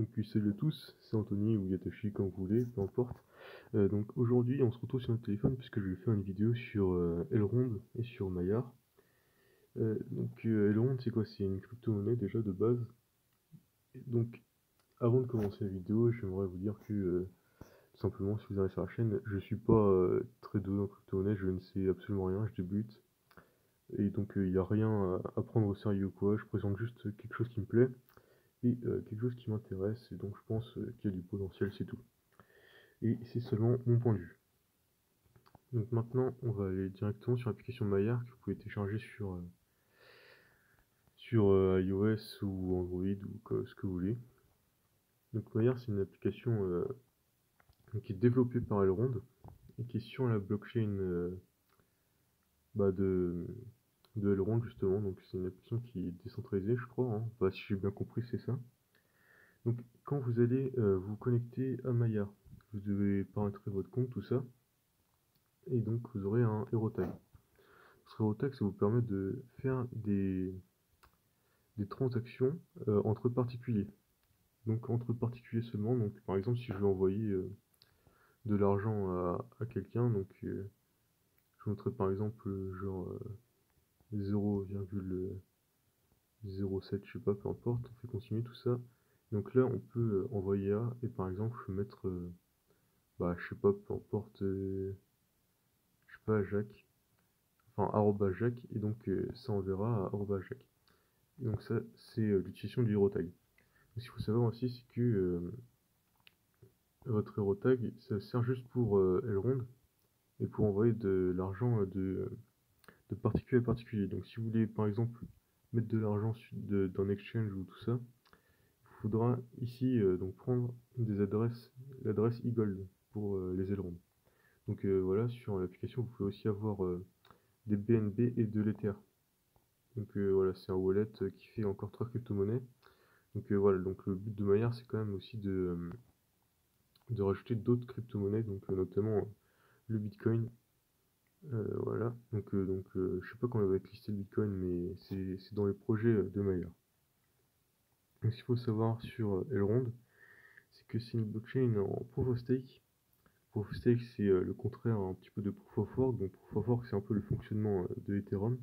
Donc salut à tous, c'est Anthony ou Yatoshi comme vous voulez, peu importe. Donc aujourd'hui on se retrouve sur notre téléphone puisque je vais faire une vidéo sur Elrond et sur Maillard. Elrond c'est quoi? C'est une crypto-monnaie déjà de base. Et donc avant de commencer la vidéo, j'aimerais vous dire que tout simplement si vous arrivez sur la chaîne, je suis pas très doué en crypto-monnaie, je ne sais absolument rien, je débute. Et donc il n'y a rien à prendre au sérieux ou quoi, je présente juste quelque chose qui me plaît et quelque chose qui m'intéresse et donc je pense qu'il y a du potentiel, c'est tout. Et c'est seulement mon point de vue. Donc maintenant, on va aller directement sur l'application Maillard que vous pouvez télécharger sur iOS ou Android ou ce que vous voulez. Donc Maillard, c'est une application qui est développée par Elrond et qui est sur la blockchain bah, de Elrond justement. Donc c'est une application qui est décentralisée, je crois. Hein. Enfin, si j'ai bien compris, c'est ça. Donc quand vous allez vous connecter à Maillard, vous devez paramétrer votre compte, tout ça. Et donc vous aurez un hero tag. Ce hero tag, ça vous permet de faire des transactions entre particuliers. Donc entre particuliers seulement. Donc par exemple si je veux envoyer de l'argent à quelqu'un, donc je montrerai par exemple genre 0,07, je sais pas, peu importe, on fait continuer tout ça. Donc là on peut envoyer à, et par exemple je peux mettre bah je sais pas, peu importe, je sais pas, Jacques, enfin arroba Jacques, et donc ça enverra à arroba Jacques. Et donc ça c'est l'utilisation du hero tag. Ce qu'il faut savoir aussi c'est que votre hero tag, ça sert juste pour Elrond et pour envoyer de l'argent de particulier à particulier. Donc si vous voulez par exemple mettre de l'argent d'un exchange ou tout ça, il faudra ici donc prendre l'adresse eGold pour les ailerons. Donc voilà, sur l'application vous pouvez aussi avoir des BNB et de l'Ether. Donc voilà, c'est un wallet qui fait encore 3 crypto-monnaies. Donc voilà, donc le but de Maillard c'est quand même aussi de rajouter d'autres crypto-monnaies, donc notamment le Bitcoin. Voilà, je sais pas quand va être listé le Bitcoin, mais c'est dans les projets de Maillard. Donc ce qu'il faut savoir sur Elrond, c'est que c'est une blockchain en Proof of Stake. Proof of Stake, c'est le contraire un petit peu de Proof of Work. Donc Proof of Work, c'est un peu le fonctionnement de Ethereum.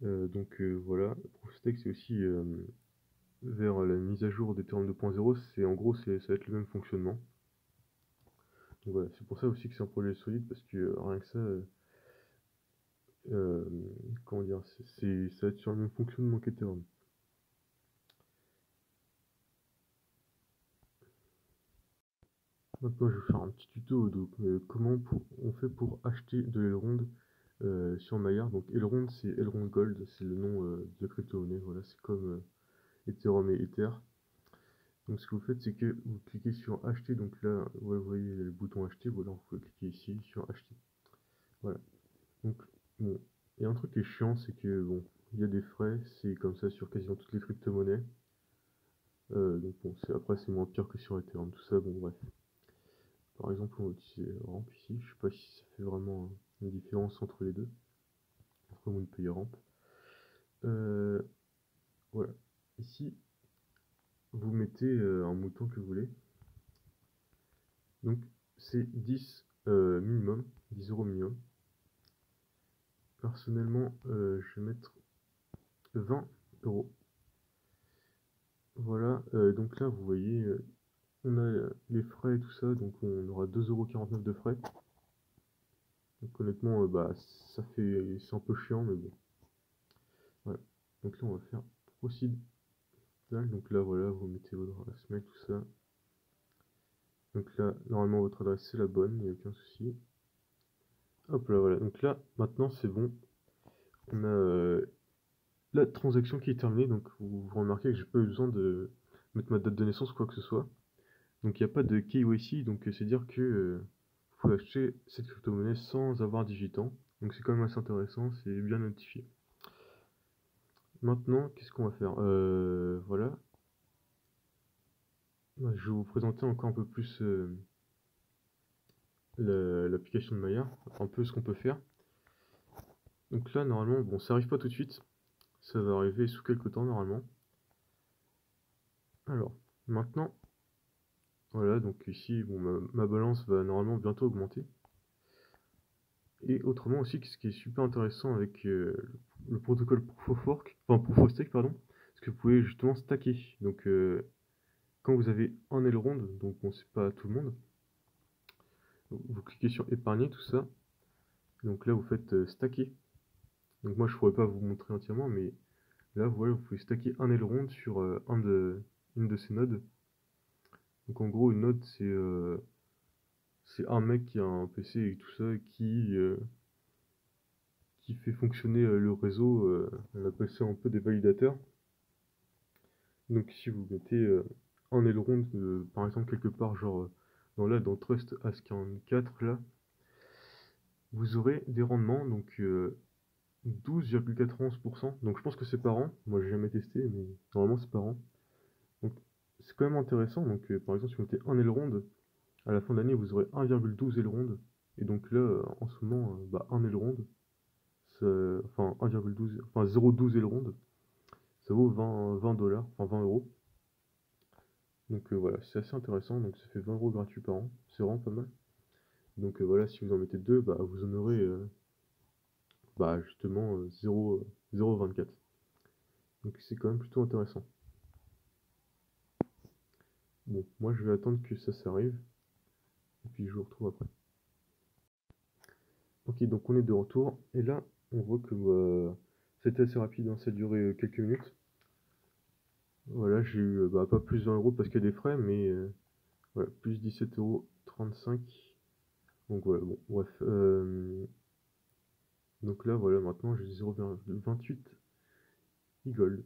Voilà, Proof of Stake, c'est aussi vers la mise à jour d'Ethereum 2.0. C'est en gros, ça va être le même fonctionnement. Donc voilà, c'est pour ça aussi que c'est un projet solide parce que rien que ça. Comment dire, ça va être sur le même fonctionnement qu'Ethereum. Maintenant, je vais faire un petit tuto de comment on fait pour acheter de l'Elrond sur Maillard. Donc Elrond, c'est Elrond Gold, c'est le nom de crypto-monnaie. Voilà, c'est comme Ethereum et Ether. Donc ce que vous faites, c'est que vous cliquez sur acheter. Donc là, vous voyez le bouton acheter. Voilà, vous pouvez cliquer ici sur acheter. Voilà. Donc bon, il y a un truc qui est chiant, c'est que bon, il y a des frais. C'est comme ça sur quasiment toutes les crypto-monnaies. Donc bon, après c'est moins pire que sur Ethereum, tout ça. Bon bref. Par exemple, on va utiliser ramp ici. Je sais pas si ça fait vraiment une différence entre les deux, entre MoonPay et ramp. Voilà. Ici, vous mettez un mouton que vous voulez. Donc, c'est 10 minimum, 10 euros minimum. Personnellement, je vais mettre 20 euros. Voilà. Donc là, vous voyez, on a les frais et tout ça. Donc, on aura 2,49 € de frais. Donc honnêtement, bah, c'est un peu chiant, mais bon. Voilà. Donc là, on va faire proceed. Donc là, voilà, vous mettez votre adresse mail, tout ça. Donc là, normalement, votre adresse c'est la bonne, il n'y a aucun souci. Hop là, voilà. Donc là, maintenant, c'est bon. On a la transaction qui est terminée. Donc vous remarquez que j'ai pas eu besoin de mettre ma date de naissance ou quoi que ce soit. Donc il n'y a pas de KYC. Donc c'est dire que vous pouvez acheter cette crypto-monnaie sans avoir digitant. Donc c'est quand même assez intéressant, c'est bien notifié. Maintenant, qu'est-ce qu'on va faire? Voilà. Je vais vous présenter encore un peu plus l'application de Maya, un peu ce qu'on peut faire. Donc là, normalement, bon, ça arrive pas tout de suite. Ça va arriver sous quelques temps, normalement. Alors, Maintenant, voilà, donc ici, bon, ma balance va normalement bientôt augmenter. Et autrement aussi, ce qui est super intéressant avec le protocole Proof of Work, enfin Proof of Stake, pardon, c'est que vous pouvez justement stacker. Donc, quand vous avez un aileron, donc bon, c'est pas tout le monde, vous cliquez sur épargner, tout ça. Donc là, vous faites stacker. Donc moi, je pourrais pas vous montrer entièrement, mais là, voilà, vous pouvez stacker un aileron sur une de ces nodes. Donc en gros, une node, c'est un mec qui a un PC et tout ça, qui fait fonctionner le réseau. On appelle ça un peu des validateurs. Donc si vous mettez un aileron, par exemple, quelque part, genre dans Trust AS44, là, vous aurez des rendements, donc 12,91%. Donc je pense que c'est par an. Moi, j'ai jamais testé, mais normalement, c'est par an. Donc c'est quand même intéressant. Donc par exemple, si vous mettez un aileron, à la fin de l'année, vous aurez 1,12 aileron. Et donc là, en ce moment, bah, un aileron, enfin 1,12, enfin 0,12 aileron, ça vaut 20 dollars, enfin 20 euros. Donc voilà, c'est assez intéressant. Donc ça fait 20 euros gratuits par an. C'est vraiment pas mal. Donc voilà, si vous en mettez deux, bah, vous en aurez bah, justement 0,24. Donc c'est quand même plutôt intéressant. Bon, moi je vais attendre que ça s'arrive. Et puis je vous retrouve après. Ok, donc on est de retour. Et là, on voit que c'était assez rapide, hein, ça a duré quelques minutes. Voilà, j'ai eu bah, pas plus 20 euros parce qu'il y a des frais, mais voilà, plus 17,35 €. Donc voilà, bon, bref. Donc là, voilà, maintenant j'ai 0,28 gold.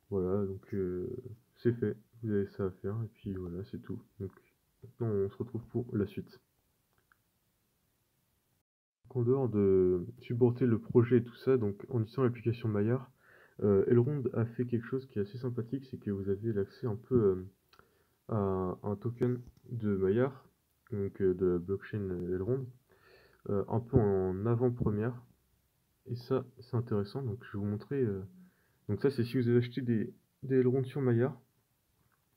Voilà, donc c'est fait. Vous avez ça à faire, et puis voilà, c'est tout. Donc maintenant, on se retrouve pour la suite. En dehors de supporter le projet et tout ça, donc en utilisant l'application Maillard, Elrond a fait quelque chose qui est assez sympathique, c'est que vous avez l'accès un peu à un token de Maillard, donc de la blockchain Elrond, un peu en avant-première. Et ça, c'est intéressant. Donc je vais vous montrer. Donc ça, c'est si vous avez acheté des Elrond sur Maillard.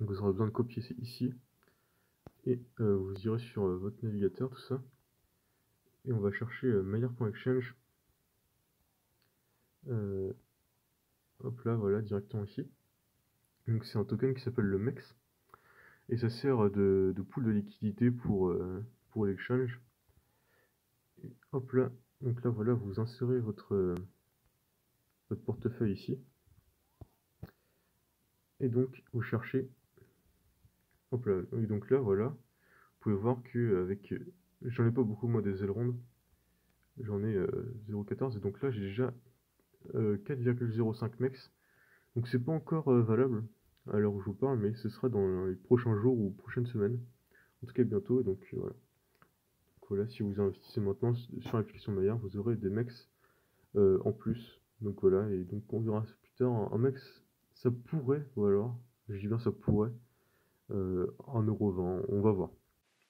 Donc vous aurez besoin de copier ici. Et vous irez sur votre navigateur, tout ça. Et on va chercher Maillard.exchange. Hop là, voilà, directement ici. Donc c'est un token qui s'appelle le MEX. Et ça sert de pool de liquidité pour l'exchange. Et hop là, donc là voilà, vous insérez votre portefeuille ici. Et donc vous cherchez, hop là, et donc là voilà, vous pouvez voir que avec, j'en ai pas beaucoup moi des ailerons, j'en ai 0,14 et donc là j'ai déjà 4,05 mex. Donc c'est pas encore valable à l'heure où je vous parle, mais ce sera dans les prochains jours ou prochaines semaines. En tout cas bientôt, et donc voilà. Donc voilà, si vous investissez maintenant sur l'application Maillard, vous aurez des mex en plus. Donc voilà, et donc on verra ça plus tard. Un mex, ça pourrait, ou alors, je dis bien ça pourrait, 1,20 €, on va voir.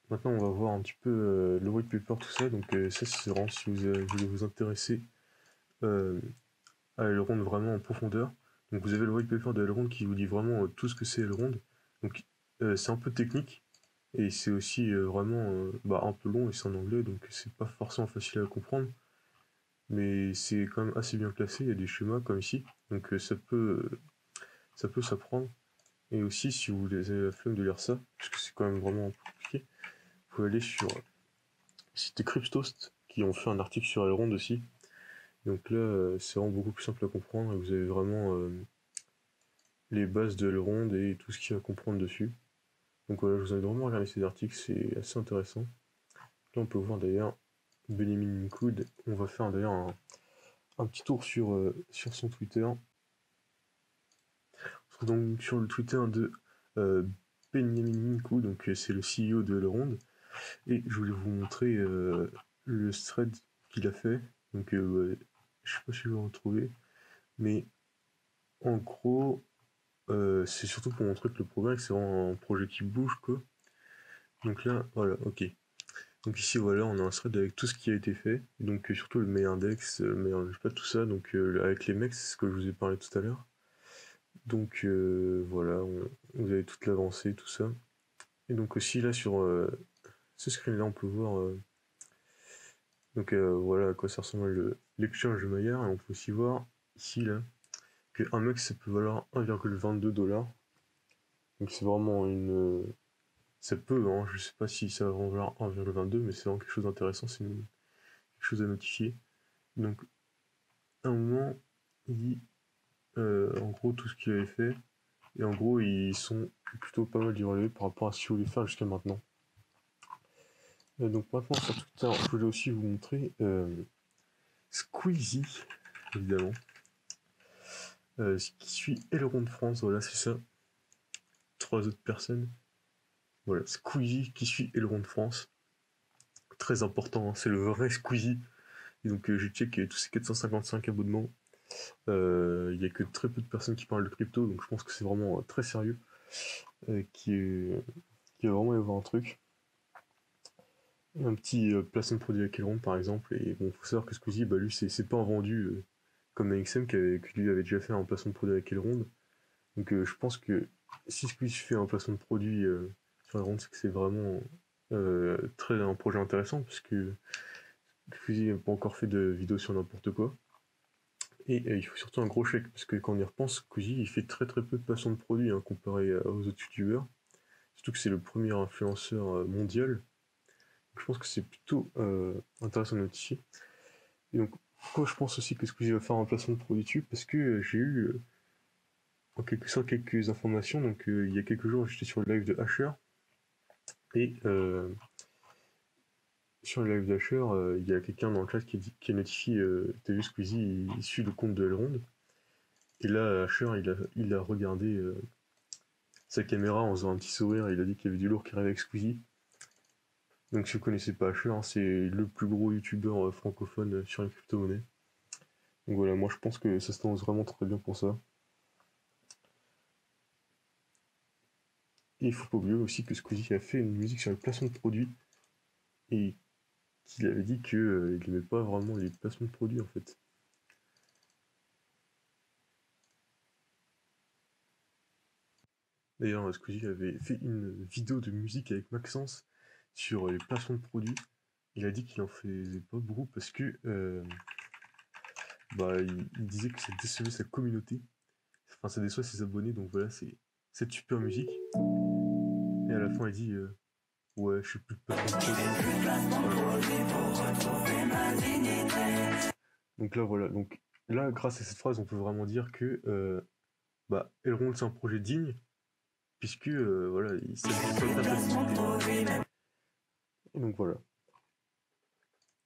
Maintenant, on va voir un petit peu le white paper, tout ça. Donc ça, c'est vraiment si vous voulez vous intéresser euh, à Elrond vraiment en profondeur. Donc vous avez le white paper de Elrond qui vous dit vraiment tout ce que c'est Elrond. Donc c'est un peu technique et c'est aussi vraiment bah, un peu long et c'est en anglais donc c'est pas forcément facile à comprendre. Mais c'est quand même assez bien classé, il y a des schémas comme ici. Donc ça peut s'apprendre. Et aussi si vous avez la flemme de lire ça, parce que c'est quand même vraiment compliqué, vous pouvez aller sur site Cryptost qui ont fait un article sur Elrond aussi. Donc là, c'est vraiment beaucoup plus simple à comprendre et vous avez vraiment les bases de Elrond et tout ce qu'il y a à comprendre dessus. Donc voilà, je vous invite vraiment à regarder ces articles, c'est assez intéressant. Là, on peut voir d'ailleurs Benjamin Minkoud. On va faire d'ailleurs un petit tour sur son Twitter. On se retrouve donc sur le Twitter de Benjamin Minkoud, donc c'est le CEO de Elrond. Et je voulais vous montrer le thread qu'il a fait. Donc ouais, je sais pas si je vais en retrouver, mais en gros, c'est surtout pour montrer que le progrès, c'est vraiment un projet qui bouge, quoi. Donc là, voilà, ok. Donc ici, voilà, on a un thread avec tout ce qui a été fait. Donc surtout le mail index, le mail, je sais pas, tout ça. Donc avec les mecs, c'est ce que je vous ai parlé tout à l'heure. Donc voilà, vous avez toute l'avancée, tout ça. Et donc aussi là sur ce screen là on peut voir donc voilà à quoi ça ressemble l'exchange Maillard, et on peut aussi voir ici là que un mec ça peut valoir 1,22 $. Donc c'est vraiment ça peut, hein, je sais pas si ça va valoir 1,22, mais c'est vraiment quelque chose d'intéressant, c'est quelque chose à notifier. Donc à un moment il dit en gros tout ce qu'il avait fait, et en gros ils sont plutôt pas mal relevés par rapport à ce qu'il voulait faire jusqu'à maintenant. Donc maintenant sur Twitter, je voulais aussi vous montrer Squeezie, évidemment, qui suit Aileron de France, voilà c'est ça. 3 autres personnes. Voilà, Squeezie qui suit Aileron de France. Très important, hein, c'est le vrai Squeezie. Et donc j'ai checké tous ces 455 abonnements. Il n'y a que très peu de personnes qui parlent de crypto, donc je pense que c'est vraiment très sérieux. Qui va vraiment y avoir un truc. Un petit placement de produit avec Elrond par exemple, et bon, faut savoir que Squeezie, bah lui, c'est pas un vendu comme AXM qui lui avait déjà fait un placement de produit avec Elrond. Donc je pense que si Squeezie fait un placement de produit sur Elrond, c'est que c'est vraiment un projet intéressant, parce que Squeezie n'a pas encore fait de vidéo sur n'importe quoi. Et il faut surtout un gros chèque, parce que quand on y repense, Squeezie il fait très très peu de placement de produit hein, comparé aux autres youtubeurs. Surtout que c'est le premier influenceur mondial. Je pense que c'est plutôt intéressant de notifier. Et donc, pourquoi je pense aussi que Squeezie va faire un placement de produit dessus? Parce que j'ai eu en quelque sorte quelques informations. Donc, il y a quelques jours, j'étais sur le live de Asher. Et sur le live d'Asher, il y a quelqu'un dans le chat qui a notifié t'as vu Squeezie, il suit le compte de Elrond. Et là, Asher, il a regardé sa caméra en faisant un petit sourire. Il a dit qu'il y avait du lourd qui arrivait avec Squeezie. Donc, si vous connaissez pas Asher, hein, c'est le plus gros youtubeur francophone sur les crypto-monnaies. Donc voilà, moi je pense que ça se lance vraiment très bien pour ça. Et il faut pas oublier aussi que Squeezie a fait une musique sur les placements de produits, et qu'il avait dit qu'il n'aimait pas vraiment les placements de produits en fait. D'ailleurs, Squeezie avait fait une vidéo de musique avec Maxence sur les placements de produits. Il a dit qu'il en faisait pas beaucoup parce que il disait que ça décevait sa communauté. Enfin, ça déçoit ses abonnés, donc voilà, c'est cette super musique. Et à la fin, il dit ouais, je suis plus de placement de produits. Donc là, voilà. Donc là, grâce à cette phrase, on peut vraiment dire que Elrond, c'est un projet digne, puisque voilà, il s'est pas de facilité. Et donc voilà.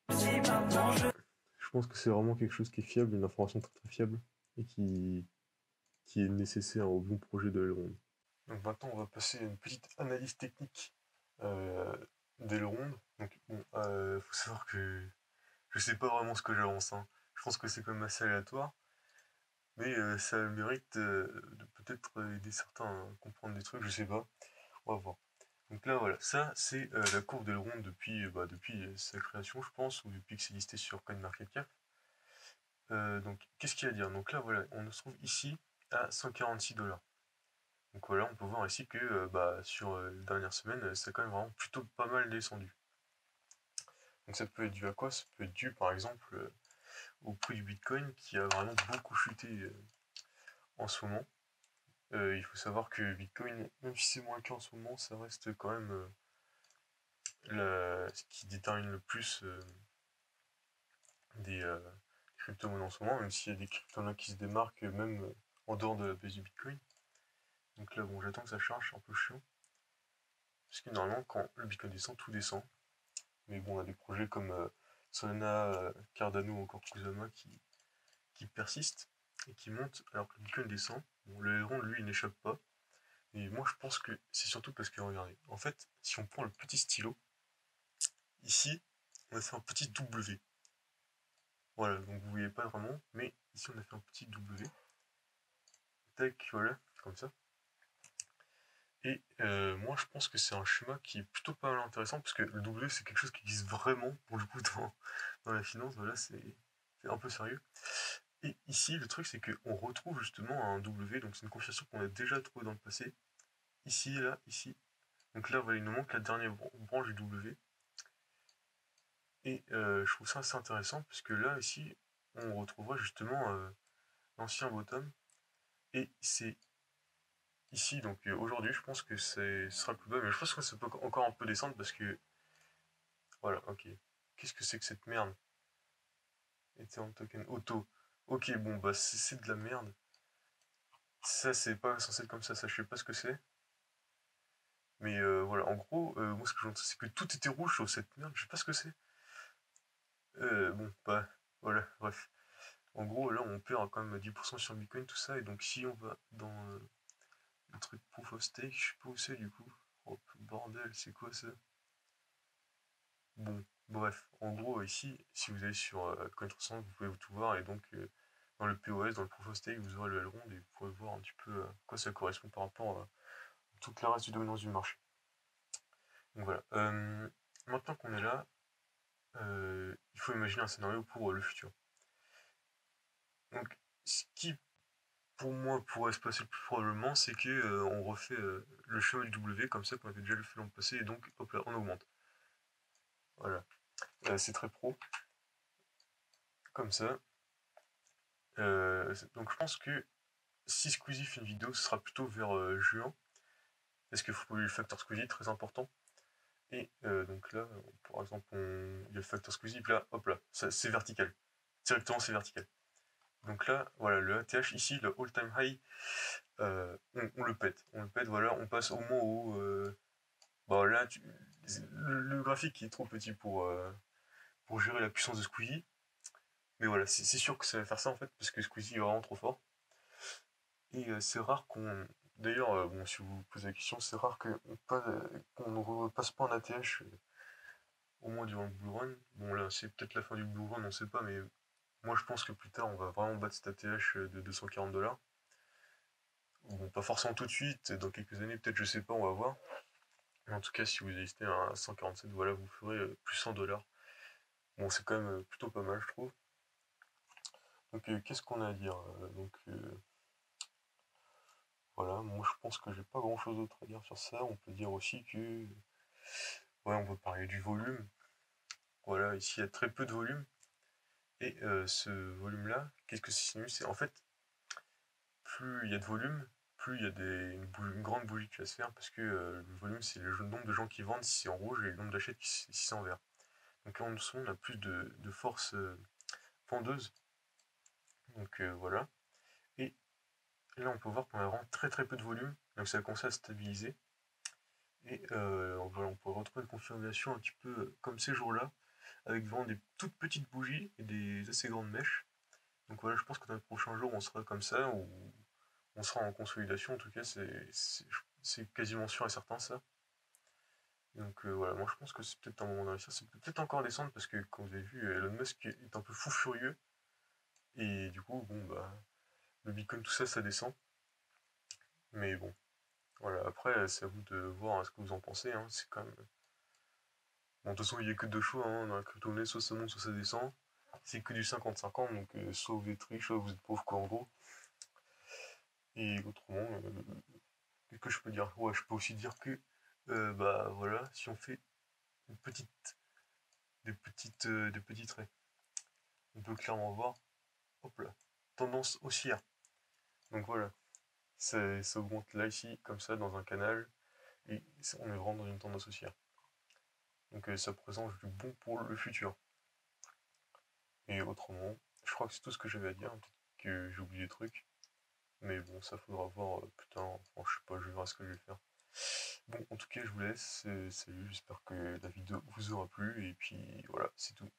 Je pense que c'est vraiment quelque chose qui est fiable, une information très très fiable, et qui est nécessaire au bon projet de Elrond. Donc maintenant, on va passer à une petite analyse technique d'Elrond. Donc bon, faut savoir que je sais pas vraiment ce que j'avance, hein. Je pense que c'est quand même assez aléatoire. Mais ça a le mérite de peut-être aider certains à comprendre des trucs, je sais pas. On va voir. Donc là, voilà, ça c'est la courbe d'Elrond depuis sa création, je pense, ou depuis que c'est listé sur CoinMarketCap. Donc, qu'est-ce qu'il y a à dire? Donc là, voilà, on se trouve ici à 146 $. Donc voilà, on peut voir ici que sur les dernières semaines, ça a quand même vraiment plutôt pas mal descendu. Donc ça peut être dû à quoi? Ça peut être dû par exemple au prix du Bitcoin qui a vraiment beaucoup chuté en ce moment. Il faut savoir que Bitcoin, même si c'est moins qu'en ce moment, ça reste quand même ce qui détermine le plus des crypto-monnaies en ce moment, même s'il y a des crypto-monnaies qui se démarquent même en dehors de la base du Bitcoin. Donc là, bon, j'attends que ça charge, c'est un peu chiant. Parce que normalement, quand le Bitcoin descend, tout descend. Mais bon, on a des projets comme Solana, Cardano ou encore Kusama qui persistent et qui montent alors que le Bitcoin descend. Bon, le Elrond, lui, il n'échappe pas. Et moi, je pense que c'est surtout parce que, regardez, en fait, si on prend le petit stylo, ici, on a fait un petit W. Voilà, donc vous voyez pas vraiment, mais ici, on a fait un petit W. Tac, voilà, comme ça. Et moi, je pense que c'est un schéma qui est plutôt pas mal intéressant, parce que le W, c'est quelque chose qui existe vraiment, pour le coup, dans la finance. Voilà, c'est un peu sérieux. Et ici, le truc, c'est qu'on retrouve justement un W, donc c'est une configuration qu'on a déjà trouvée dans le passé. Ici, là, ici. Donc là, voilà, il nous manque la dernière branche du W. Et je trouve ça assez intéressant, parce que là, ici, on retrouvera justement l'ancien bottom. Et c'est ici, donc aujourd'hui, je pense que ce sera le plus bas, mais je pense que ça peut encore un peu descendre, parce que... Voilà, ok. Qu'est-ce que c'est que cette merde? Ethereum token auto. Ok, bon, bah c'est de la merde. Ça, c'est pas censé être comme ça, je sais pas ce que c'est. Mais voilà, en gros, moi ce que j'entends, c'est que tout était rouge sur cette merde, je sais pas ce que c'est. Bon, bah, voilà, bref. En gros, là, on perd quand même 10% sur Bitcoin, tout ça, et donc si on va dans le truc Proof of Stake, je sais pas où c'est du coup. Oh, bordel, c'est quoi ça? Bon, bref, en gros, ici, si vous allez sur Coin360, vous pouvez tout voir, et donc dans le POS, dans le Proof of Stake, vous aurez le L rond, et vous pourrez voir un petit peu à quoi ça correspond par rapport à toute la reste du dominance du marché. Donc voilà. Maintenant qu'on est là, il faut imaginer un scénario pour le futur. Donc, ce qui, pour moi, pourrait se passer le plus probablement, c'est que on refait le chemin du W comme ça qu'on avait déjà le fait l'an passé, et donc, hop là, on augmente. Voilà. C'est très pro, comme ça. Donc, je pense que si Squeezie fait une vidéo, ce sera plutôt vers juin, parce qu'il faut le facteur Squeezie, très important. Et donc là, par exemple, il y a le facteur Squeezie, là, hop là, c'est vertical. Directement, c'est vertical. Donc là, voilà, le ATH ici, le all-time high, on le pète. On le pète, voilà, on passe au moment où... bah là, le graphique est trop petit pour gérer la puissance de Squeezie. Mais voilà, c'est sûr que ça va faire ça en fait, parce que Squeezie est vraiment trop fort. Et c'est rare qu'on... D'ailleurs, bon, si vous vous posez la question, c'est rare qu'on ne repasse pas en ATH au moins durant le Blue Run. Bon là, c'est peut-être la fin du Blue Run, on sait pas, mais moi je pense que plus tard, on va vraiment battre cet ATH de 240 $. Bon, pas forcément tout de suite, dans quelques années, peut-être, je sais pas, on va voir. Mais en tout cas, si vous hésitez à 147, voilà, vous ferez plus 100 $. Bon, c'est quand même plutôt pas mal, je trouve. Donc, qu'est-ce qu'on a à dire donc, voilà, moi je pense que j'ai pas grand-chose d'autre à dire sur ça. On peut dire aussi que, ouais, on peut parler du volume. Voilà, ici il y a très peu de volume. Et ce volume-là, qu'est-ce que c'est signifie? C'est en fait, plus il y a de volume, plus il y a une grande bougie qui va se faire, parce que le volume, c'est le nombre de gens qui vendent si c'est en rouge, et le nombre d'achats si c'est en vert. Donc là, en dessous, on a plus de force pendeuse. Donc voilà. Et là, on peut voir qu'on a vraiment très très peu de volume, donc ça a commencé à stabiliser. Et voilà, on peut retrouver une configuration un petit peu comme ces jours-là, avec vraiment des toutes petites bougies et des assez grandes mèches. Donc voilà, je pense que dans les prochains jours, on sera comme ça, ou on sera en consolidation, en tout cas, c'est quasiment sûr et certain ça. Donc voilà, moi je pense que c'est peut-être un moment d'investir, c'est peut-être encore descendre, parce que comme vous avez vu, Elon Musk est un peu fou furieux, et du coup, bon, bah, le Bitcoin, tout ça, ça descend. Mais bon, voilà, après, c'est à vous de voir ce que vous en pensez, hein. C'est quand même... Bon, de toute façon, il n'y a que deux choix, hein, dans la crypto-monnaie, soit ça monte, soit ça descend. C'est que du 50-50, donc soit vous êtes riche, soit vous êtes pauvre, quoi, en gros. Et autrement, qu'est-ce que je peux dire? Ouais, je peux aussi dire que, bah voilà, si on fait une des petits traits, on peut clairement voir, hop là, tendance haussière. Donc voilà, ça augmente là, ici, comme ça, dans un canal, et on est vraiment dans une tendance haussière. Donc ça présente du bon pour le futur. Et autrement, je crois que c'est tout ce que j'avais à dire, peut-être que j'ai oublié des trucs. Mais bon, ça faudra voir plus tard. Enfin, je sais pas, je verrai ce que je vais faire. Bon, en tout cas, je vous laisse. Salut, j'espère que la vidéo vous aura plu. Et puis voilà, c'est tout.